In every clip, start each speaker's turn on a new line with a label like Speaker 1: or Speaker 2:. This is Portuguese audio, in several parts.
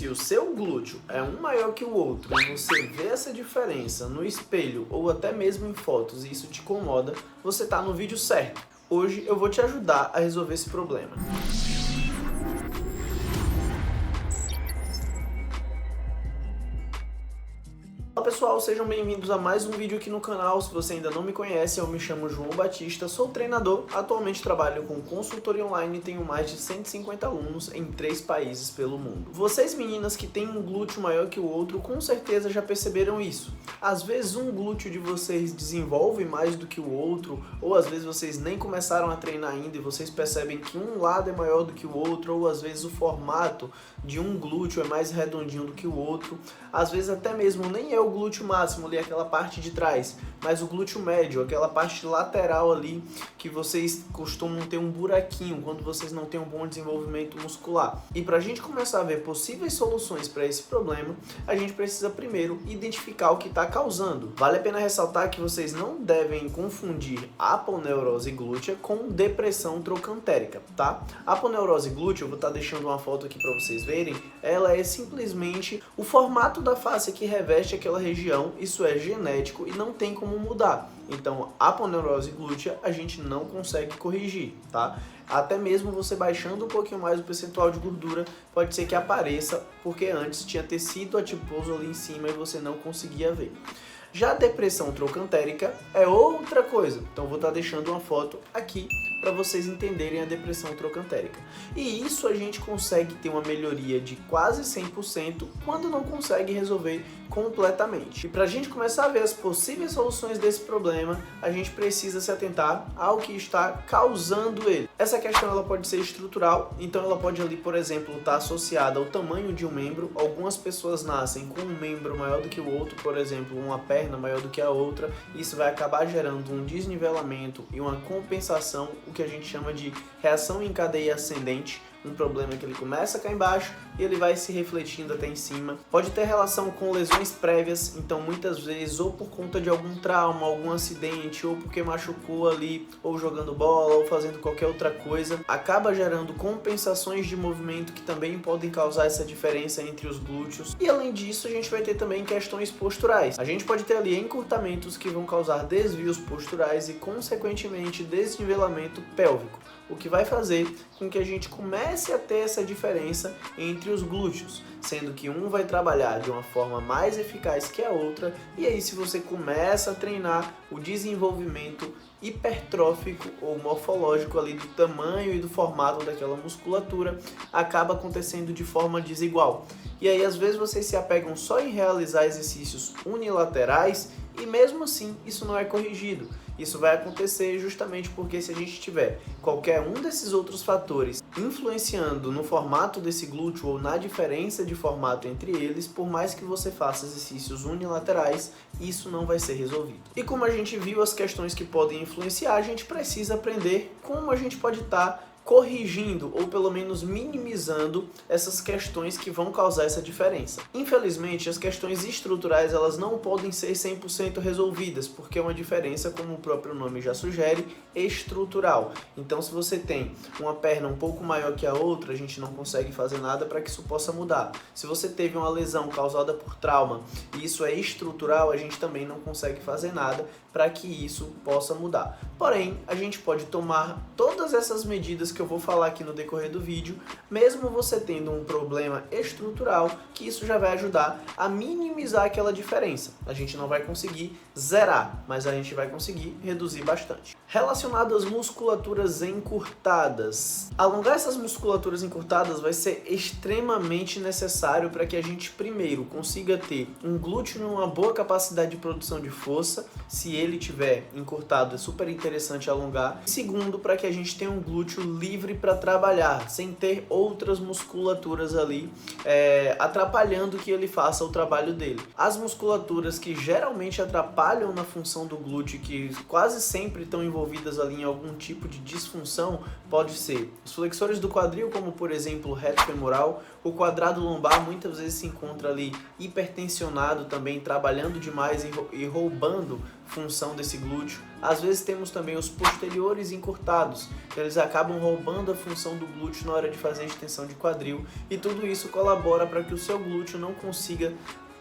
Speaker 1: Se o seu glúteo é um maior que o outro e você vê essa diferença no espelho ou até mesmo em fotos e isso te incomoda, você está no vídeo certo. Hoje eu vou te ajudar a resolver esse problema. Olá pessoal, sejam bem-vindos a mais um vídeo aqui no canal. Se você ainda não me conhece, eu me chamo João Batista, sou treinador, atualmente trabalho com consultoria online e tenho mais de 150 alunos em 3 países pelo mundo. Vocês meninas que têm um glúteo maior que o outro, com certeza já perceberam isso. Às vezes um glúteo de vocês desenvolve mais do que o outro, ou às vezes vocês nem começaram a treinar ainda e vocês percebem que um lado é maior do que o outro, ou às vezes o formato de um glúteo é mais redondinho do que o outro. Às vezes até mesmo nem é o glúteo máximo ali, aquela parte de trás, mas o glúteo médio, aquela parte lateral ali que vocês costumam ter um buraquinho quando vocês não têm um bom desenvolvimento muscular. E para a gente começar a ver possíveis soluções para esse problema, a gente precisa primeiro identificar o que está causando. Vale a pena ressaltar que vocês não devem confundir aponeurose glútea com depressão trocantérica, tá? A aponeurose glútea, eu vou estar deixando uma foto aqui para vocês verem, ela é simplesmente o formato da face que reveste aquela região, isso é genético e não tem como mudar. Então, a aponeurose glútea a gente não consegue corrigir, tá? Até mesmo você baixando um pouquinho mais o percentual de gordura, pode ser que apareça, porque antes tinha tecido adiposo ali em cima e você não conseguia ver. Já a depressão trocantérica é outra coisa, então vou estar deixando uma foto aqui para vocês entenderem a depressão trocantérica. E isso a gente consegue ter uma melhoria de quase 100% quando não consegue resolver completamente. E para a gente começar a ver as possíveis soluções desse problema, a gente precisa se atentar ao que está causando ele. Essa questão ela pode ser estrutural, então ela pode ali, por exemplo, estar associada ao tamanho de um membro. Algumas pessoas nascem com um membro maior do que o outro, por exemplo, uma perna maior do que a outra. Isso vai acabar gerando um desnivelamento e uma compensação, o que a gente chama de reação em cadeia ascendente. Um problema que ele começa cá embaixo e ele vai se refletindo até em cima. Pode ter relação com lesões prévias, então muitas vezes ou por conta de algum trauma, algum acidente, ou porque machucou ali, ou jogando bola, ou fazendo qualquer outra coisa, acaba gerando compensações de movimento que também podem causar essa diferença entre os glúteos. E além disso, a gente vai ter também questões posturais. A gente pode ter ali encurtamentos que vão causar desvios posturais e consequentemente desnivelamento pélvico, o que vai fazer com que a gente comece a ter essa diferença entre os glúteos, sendo que um vai trabalhar de uma forma mais eficaz que a outra, e aí se você começa a treinar o desenvolvimento hipertrófico ou morfológico ali do tamanho e do formato daquela musculatura, acaba acontecendo de forma desigual. E aí às vezes vocês se apegam só em realizar exercícios unilaterais e mesmo assim isso não é corrigido. Isso vai acontecer justamente porque se a gente tiver qualquer um desses outros fatores influenciando no formato desse glúteo ou na diferença de formato entre eles, por mais que você faça exercícios unilaterais, isso não vai ser resolvido. E como a gente viu as questões que podem influenciar, a gente precisa aprender como a gente pode estar corrigindo ou pelo menos minimizando essas questões que vão causar essa diferença. Infelizmente, as questões estruturais elas não podem ser 100% resolvidas, porque é uma diferença, como o próprio nome já sugere, estrutural. Então, se você tem uma perna um pouco maior que a outra, a gente não consegue fazer nada para que isso possa mudar. Se você teve uma lesão causada por trauma e isso é estrutural, a gente também não consegue fazer nada para que isso possa mudar. Porém, a gente pode tomar todas essas medidas que eu vou falar aqui no decorrer do vídeo, mesmo você tendo um problema estrutural, que isso já vai ajudar a minimizar aquela diferença. A gente não vai conseguir zerar, mas a gente vai conseguir reduzir bastante. Relacionado às musculaturas encurtadas. Alongar essas musculaturas encurtadas vai ser extremamente necessário para que a gente primeiro consiga ter um glúteo numa boa capacidade de produção de força. Se ele tiver encurtado, é super interessante alongar. Segundo, para que a gente tenha um glúteo livre para trabalhar, sem ter outras musculaturas ali atrapalhando que ele faça o trabalho dele. As musculaturas que geralmente atrapalham na função do glúteo, que quase sempre estão envolvidas ali em algum tipo de disfunção, pode ser os flexores do quadril, como por exemplo o reto femoral. O quadrado lombar muitas vezes se encontra ali hipertensionado também, trabalhando demais e roubando função desse glúteo. Às vezes temos também os posteriores encurtados, que eles acabam roubando a função do glúteo na hora de fazer a extensão de quadril, e tudo isso colabora para que o seu glúteo não consiga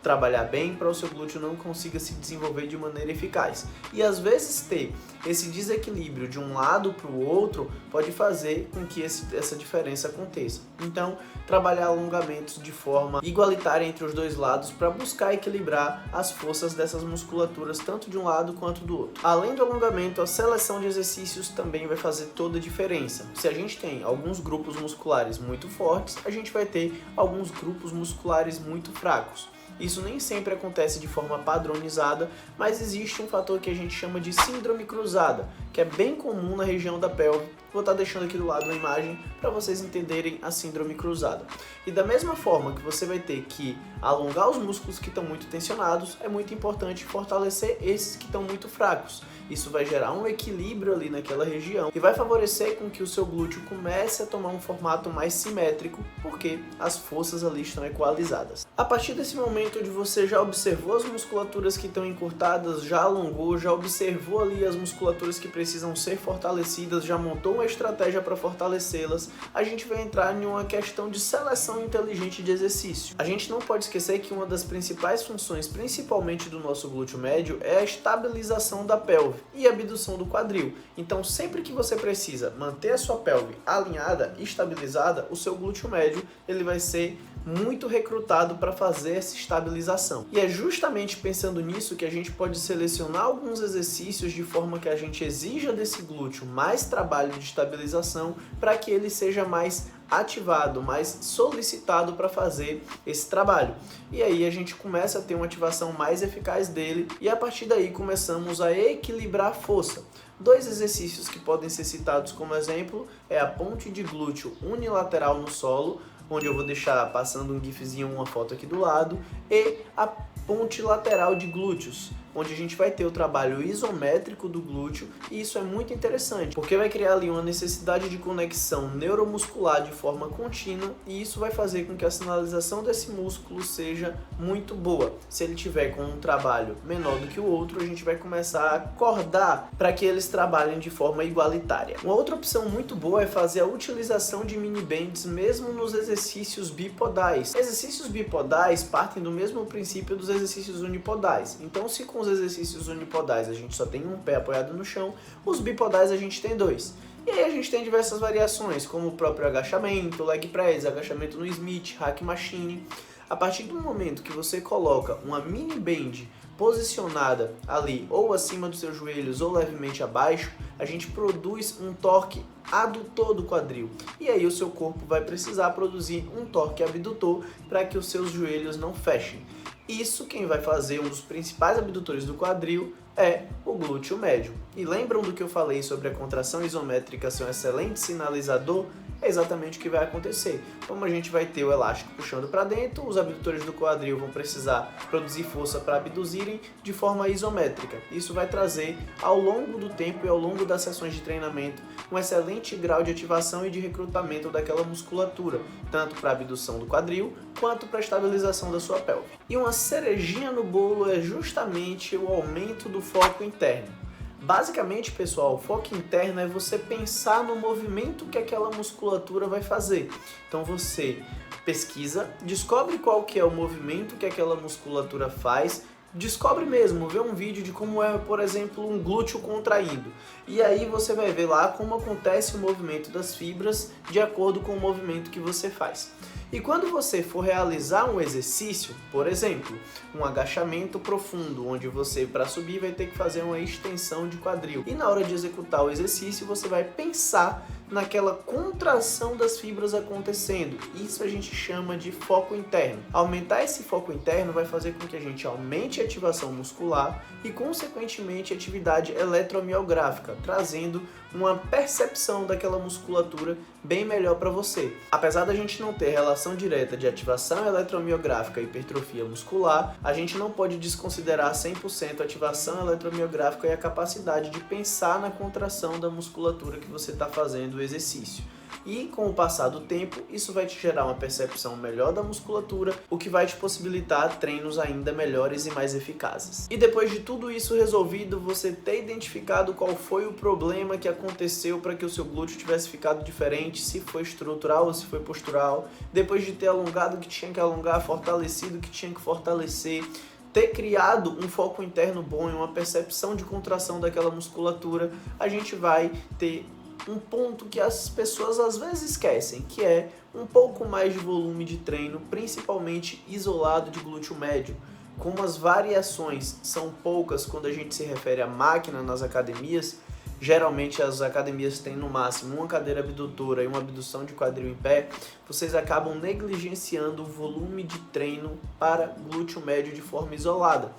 Speaker 1: trabalhar bem, para o seu glúteo não consiga se desenvolver de maneira eficaz. E às vezes ter esse desequilíbrio de um lado para o outro pode fazer com que essa diferença aconteça. Então, trabalhar alongamentos de forma igualitária entre os dois lados para buscar equilibrar as forças dessas musculaturas, tanto de um lado quanto do outro. Além do alongamento, a seleção de exercícios também vai fazer toda a diferença. Se a gente tem alguns grupos musculares muito fortes, a gente vai ter alguns grupos musculares muito fracos. Isso nem sempre acontece de forma padronizada, mas existe um fator que a gente chama de síndrome cruzada, que é bem comum na região da pelve. Vou estar deixando aqui do lado uma imagem para vocês entenderem a síndrome cruzada. E da mesma forma que você vai ter que alongar os músculos que estão muito tensionados, é muito importante fortalecer esses que estão muito fracos. Isso vai gerar um equilíbrio ali naquela região e vai favorecer com que o seu glúteo comece a tomar um formato mais simétrico, porque as forças ali estão equalizadas. A partir desse momento onde você já observou as musculaturas que estão encurtadas, já alongou, já observou ali as musculaturas que precisam ser fortalecidas, já montou uma estratégia para fortalecê-las, a gente vai entrar em uma questão de seleção inteligente de exercício. A gente não pode esquecer que uma das principais funções, principalmente do nosso glúteo médio, é a estabilização da pelve e a abdução do quadril. Então, sempre que você precisa manter a sua pelve alinhada, estabilizada, o seu glúteo médio ele vai ser muito recrutado para fazer essa estabilização. E é justamente pensando nisso que a gente pode selecionar alguns exercícios de forma que a gente exija desse glúteo mais trabalho de estabilização para que ele seja mais ativado, mais solicitado para fazer esse trabalho. E aí a gente começa a ter uma ativação mais eficaz dele e a partir daí começamos a equilibrar a força. Dois exercícios que podem ser citados como exemplo é a ponte de glúteo unilateral no solo, onde eu vou deixar passando um gifzinho, uma foto aqui do lado, e a ponte lateral de glúteos, onde a gente vai ter o trabalho isométrico do glúteo, e isso é muito interessante, porque vai criar ali uma necessidade de conexão neuromuscular de forma contínua, e isso vai fazer com que a sinalização desse músculo seja muito boa. Se ele tiver com um trabalho menor do que o outro, a gente vai começar a acordar para que eles trabalhem de forma igualitária. Uma outra opção muito boa é fazer a utilização de mini bands mesmo nos exercícios bipodais. Exercícios bipodais partem do mesmo princípio dos exercícios unipodais. Então, se com os exercícios unipodais a gente só tem um pé apoiado no chão, os bipodais a gente tem dois. E aí a gente tem diversas variações, como o próprio agachamento, leg press, agachamento no Smith, hack machine. A partir do momento que você coloca uma mini band posicionada ali ou acima dos seus joelhos ou levemente abaixo, a gente produz um torque adutor do quadril. E aí o seu corpo vai precisar produzir um torque abdutor para que os seus joelhos não fechem. Isso quem vai fazer um dos principais abdutores do quadril é o glúteo médio. E lembram do que eu falei sobre a contração isométrica ser um excelente sinalizador? É exatamente o que vai acontecer. Como a gente vai ter o elástico puxando para dentro, os abdutores do quadril vão precisar produzir força para abduzirem de forma isométrica. Isso vai trazer ao longo do tempo e ao longo das sessões de treinamento um excelente grau de ativação e de recrutamento daquela musculatura, tanto para a abdução do quadril quanto para a estabilização da sua pelve. E uma cerejinha no bolo é justamente o aumento do foco interno. Basicamente, pessoal, o foco interno é você pensar no movimento que aquela musculatura vai fazer. Então você pesquisa, descobre qual que é o movimento que aquela musculatura faz, descobre mesmo, vê um vídeo de como é, por exemplo, um glúteo contraindo. E aí você vai ver lá como acontece o movimento das fibras de acordo com o movimento que você faz. E quando você for realizar um exercício, por exemplo, um agachamento profundo, onde você, para subir, vai ter que fazer uma extensão de quadril. E na hora de executar o exercício, você vai pensar naquela contração das fibras acontecendo. Isso a gente chama de foco interno. Aumentar esse foco interno vai fazer com que a gente aumente a ativação muscular e, consequentemente, a atividade eletromiográfica, trazendo uma percepção daquela musculatura bem melhor para você. Apesar da gente não ter relação direta de ativação eletromiográfica e hipertrofia muscular, a gente não pode desconsiderar 100% a ativação eletromiográfica e a capacidade de pensar na contração da musculatura que você está fazendo o exercício. e com o passar do tempo isso vai te gerar uma percepção melhor da musculatura, o que vai te possibilitar treinos ainda melhores e mais eficazes. E depois de tudo isso resolvido, você ter identificado qual foi o problema que aconteceu para que o seu glúteo tivesse ficado diferente, se foi estrutural ou se foi postural, depois de ter alongado o que tinha que alongar, fortalecido o que tinha que fortalecer, ter criado um foco interno bom e uma percepção de contração daquela musculatura, a gente vai ter um ponto que as pessoas às vezes esquecem, que é um pouco mais de volume de treino, principalmente isolado de glúteo médio. Como as variações são poucas quando a gente se refere à máquina nas academias, geralmente as academias têm no máximo uma cadeira abdutora e uma abdução de quadril em pé, vocês acabam negligenciando o volume de treino para glúteo médio de forma isolada.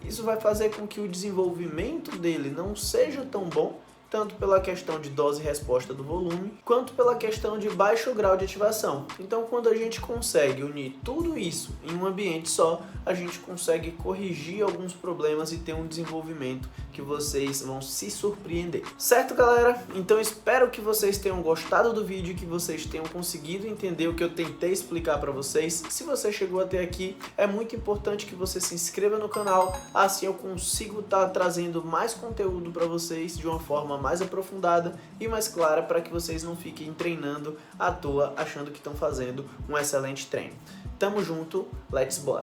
Speaker 1: Isso vai fazer com que o desenvolvimento dele não seja tão bom, tanto pela questão de dose e resposta do volume, quanto pela questão de baixo grau de ativação. Então, quando a gente consegue unir tudo isso em um ambiente só, a gente consegue corrigir alguns problemas e ter um desenvolvimento que vocês vão se surpreender. Certo, galera? Então, espero que vocês tenham gostado do vídeo e que vocês tenham conseguido entender o que eu tentei explicar para vocês. Se você chegou até aqui, é muito importante que você se inscreva no canal, assim eu consigo estar trazendo mais conteúdo para vocês de uma forma mais aprofundada e mais clara, para que vocês não fiquem treinando à toa achando que estão fazendo um excelente treino. Tamo junto, let's bora!